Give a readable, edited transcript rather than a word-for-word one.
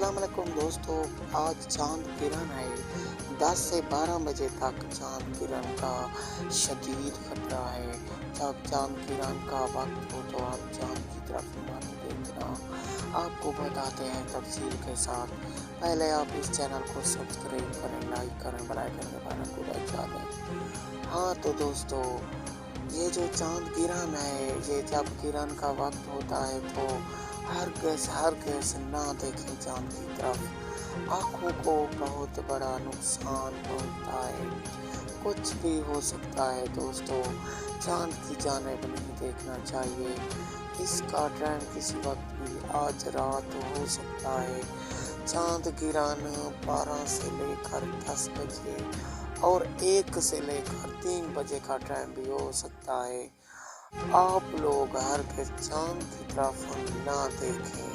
अस्सलाम वालेकुम दोस्तों। आज चांद गिरन है। 10 से 12 बजे तक चांद गिरन का शदीद खतरा है। जब चांद गिरन का वक्त हो तो आप चांद की तरफ मत देखना। आपको बताते हैं तफसील के साथ। पहले आप इस चैनल को सब्सक्राइब करें, लाइक करें, बेल आइकन दबाना को बजा दें। हाँ तो दोस्तों, ये जो चांद गिरन है, ये जब गिरन का वक्त होता है तो हरगिज़ ना देखें चांद की तरफ। आँखों को बहुत बड़ा नुकसान पहुंचता है। कुछ भी हो सकता है दोस्तों, चांद की जानिब नहीं देखना चाहिए। इसका टाइम किसी वक्त भी आज रात हो सकता है। चांद गिरन 12 से लेकर 10 बजे और 1 से लेकर 3 बजे का टाइम भी हो सकता है। आप लोग हरगिज़ चांद की तरफ ना देखें।